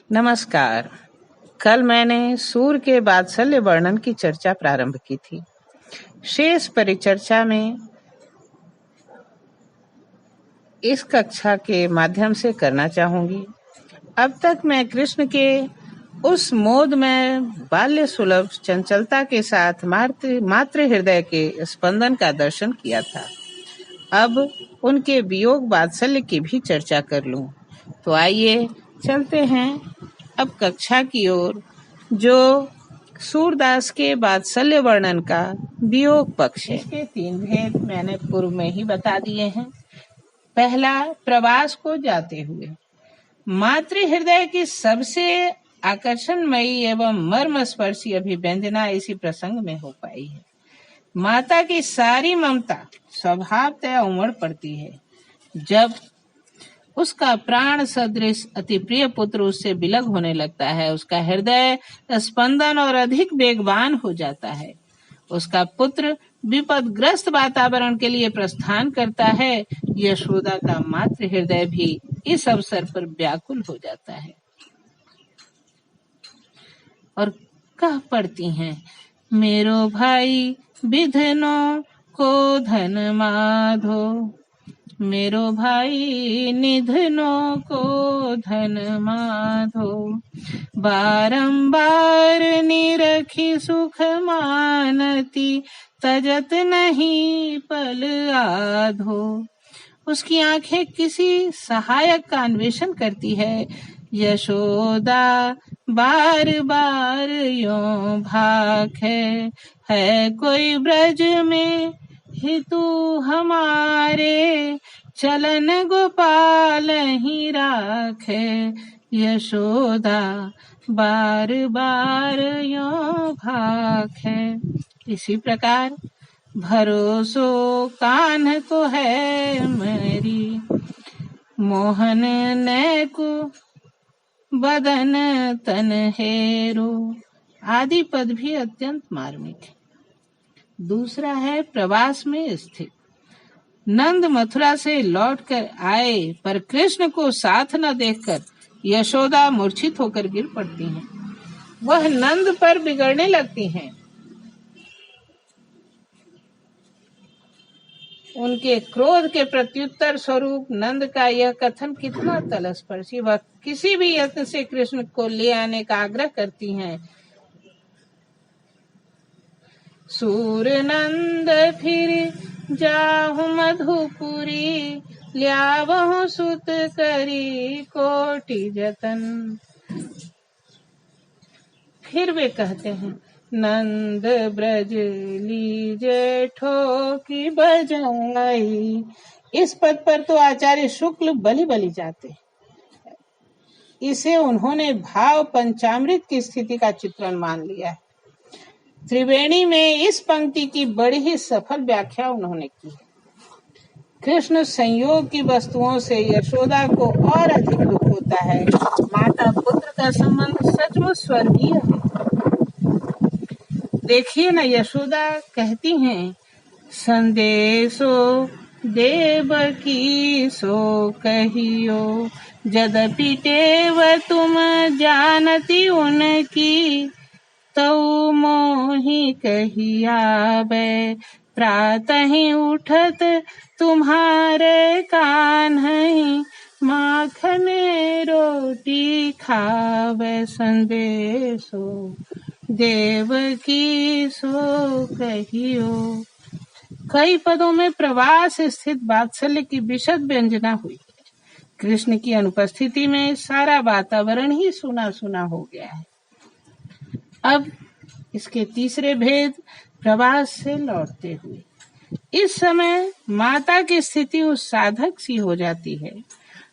नमस्कार। कल मैंने सूर के वात्सल्य वर्णन की चर्चा प्रारंभ की थी। शेष परिचर्चा में इस कक्षा के माध्यम से करना चाहूंगी। अब तक मैं कृष्ण के उस मोद में बाल्य सुलभ चंचलता के साथ मातृ हृदय के स्पंदन का दर्शन किया था। अब उनके वियोग वात्सल्य की भी चर्चा कर लूं। तो आइए चलते हैं अब कक्षा की ओर, जो सूरदास के वात्सल्य वर्णन का वियोग पक्ष है। इसके 3 भेद मैंने पूर्व में ही बता दिए हैं। पहला, प्रवास को जाते हुए मातृ हृदय की सबसे आकर्षणमयी एवं मर्मस्पर्शी अभिव्यंजना इसी प्रसंग में हो पाई है। माता की सारी ममता स्वभावतः उमड़ पड़ती है जब उसका प्राण सदृश अति प्रिय पुत्र उससे विलग होने लगता है। उसका हृदय स्पंदन और अधिक वेगवान हो जाता है। उसका पुत्र विपदग्रस्त वातावरण के लिए प्रस्थान करता है। यशोदा का मातृ हृदय भी इस अवसर पर व्याकुल हो जाता है और कह पड़ती हैं, मेरो भाई विधनो को धन माधो, मेरो भाई निधनों को धन माधो, बारंबार निरखी सुख मानती, तजत नहीं पल आधो। उसकी आंखें किसी सहायक का अन्वेषण करती है। यशोदा बार बार यों है कोई ब्रज में हितु हमारे, चलन गोपाल ही राखे। यशोदा बार बार यों भाखे। इसी प्रकार भरोसो कान्ह को है मेरी, मोहन ने को बदन तन हेरो, आदि पद भी अत्यंत मार्मिक है। दूसरा है प्रवास में स्थित। नंद मथुरा से लौटकर आए पर कृष्ण को साथ न देखकर यशोदा मूर्छित होकर गिर पड़ती हैं। वह नंद पर बिगड़ने लगती हैं। उनके क्रोध के प्रत्युत्तर स्वरूप नंद का यह कथन कितना तलस्पर्शी। वह किसी भी यत्न से कृष्ण को ले आने का आग्रह करती हैं। सूर नंद फिर जाहु मधुपुरी, ल्यावहु सुत करी कोटि जतन। फिर वे कहते हैं, नंद ब्रज लीजे ठोकी बजाई। इस पद पर तो आचार्य शुक्ल बलि बलि जाते। इसे उन्होंने भाव पंचामृत की स्थिति का चित्रण मान लिया है। त्रिवेणी में इस पंक्ति की बड़ी ही सफल व्याख्या उन्होंने की है। कृष्ण संयोग की वस्तुओं से यशोदा को और अधिक दुख होता है। माता पुत्र का संबंध सचमुच स्वर्गीय है। देखिए न, यशोदा कहती हैं, संदेशो देवकी सो कहियो, यद्यपि टेव तुम जानती उनकी, तौ मोहि कहियाबे, प्रातः ही उठत तुम्हारे कान्ह, माखन रोटी खावे। संदेशो देवकी सो कहियो। कई पदों में प्रवास स्थित वात्सल्य की विशद व्यंजना हुई। कृष्ण की अनुपस्थिति में सारा वातावरण ही सुना सुना हो गया है। अब इसके तीसरे भेद, प्रवास से लौटते हुए। इस समय माता की स्थिति उस साधक सी हो जाती है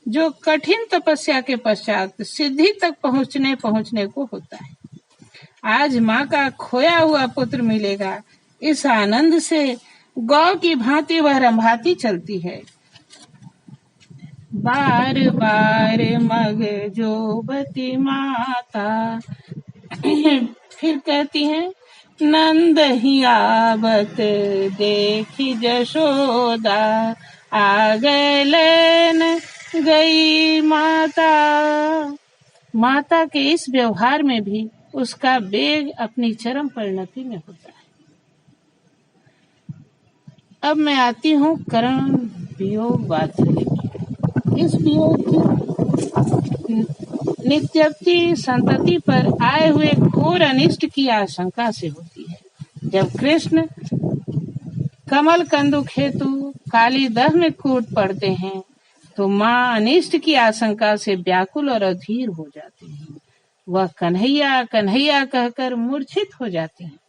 जो कठिन तपस्या के पश्चात सिद्धि तक पहुंचने को होता है। आज माँ का खोया हुआ पुत्र मिलेगा, इस आनंद से गौ की भांति वह रंभाती चलती है। बार बार मग जोबती माता। फिर कहती हैं, नंद ही आवत देखी जशोदा, आ गए लेन गई माता। माता के इस व्यवहार में भी उसका वेग अपनी चरम परिणति में होता है। अब मैं आती हूँ करण वियोग वात्सल्य की। इस वियोग की नित्यति संतति पर आए हुए घोर अनिष्ट की आशंका से होती है। जब कृष्ण कमल कंदुक हेतु काली दह में कूद पड़ते हैं तो माँ अनिष्ट की आशंका से व्याकुल और अधीर हो जाती है। वह कन्हैया कन्हैया कहकर मूर्छित हो जाती है।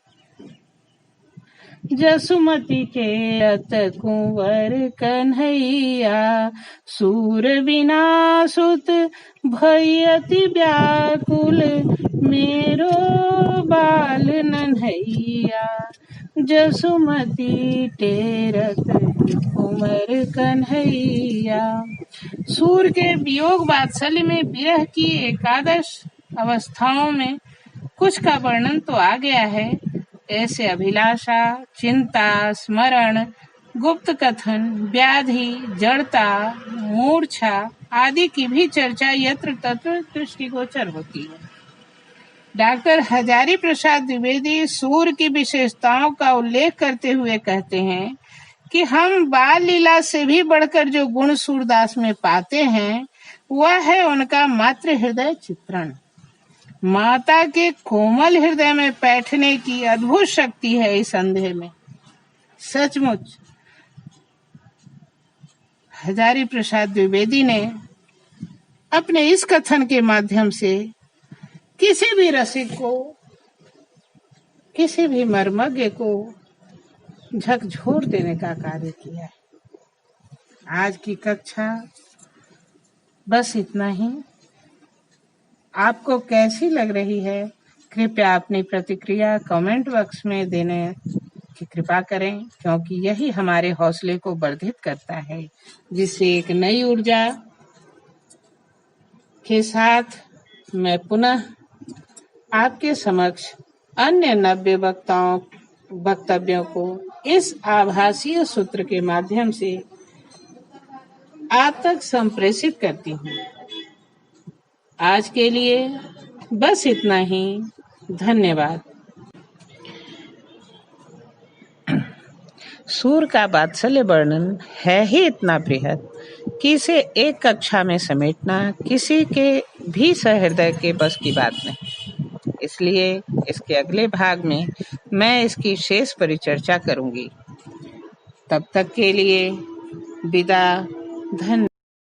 जसुमती के अत कुंवर कन्हैया सूर बिना सुत भयति व्याकुल मेरो बाल नन्हैया। जसुमती टेरत कुंवर कन्हैया। सूर के वियोग वात्सल्य में विरह की एकादश अवस्थाओं में कुछ का वर्णन तो आ गया है। ऐसे अभिलाषा, चिंता, स्मरण, गुप्त कथन, व्याधि, जड़ता, मूर्छा आदि की भी चर्चा यत्र तत्र दृष्टिगोचर होती है। डॉक्टर हजारी प्रसाद द्विवेदी सूर की विशेषताओं का उल्लेख करते हुए कहते हैं कि हम बाल लीला से भी बढ़कर जो गुण सूरदास में पाते हैं वह है उनका मातृ हृदय चित्रण। माता के कोमल हृदय में बैठने की अद्भुत शक्ति है इस अंधे में। सचमुच हजारी प्रसाद द्विवेदी ने अपने इस कथन के माध्यम से किसी भी रसिक को, किसी भी मर्मज्ञ को झकझोर देने का कार्य किया है। आज की कक्षा बस इतना ही। आपको कैसी लग रही है कृपया अपनी प्रतिक्रिया कमेंट बॉक्स में देने की कृपा करें, क्योंकि यही हमारे हौसले को वर्धित करता है, जिससे एक नई ऊर्जा के साथ मैं पुनः आपके समक्ष अन्य नव्य वक्तव्यों को इस आभासीय सूत्र के माध्यम से आप तक संप्रेषित करती हूँ। आज के लिए बस इतना ही। धन्यवाद। सूर का वात्सल्य वर्णन है ही इतना बृहद कि इसे एक कक्षा में समेटना किसी के भी सहृदय के बस की बात नहीं। इसलिए इसके अगले भाग में मैं इसकी शेष परिचर्चा करूंगी। तब तक के लिए विदा। धन्यवाद।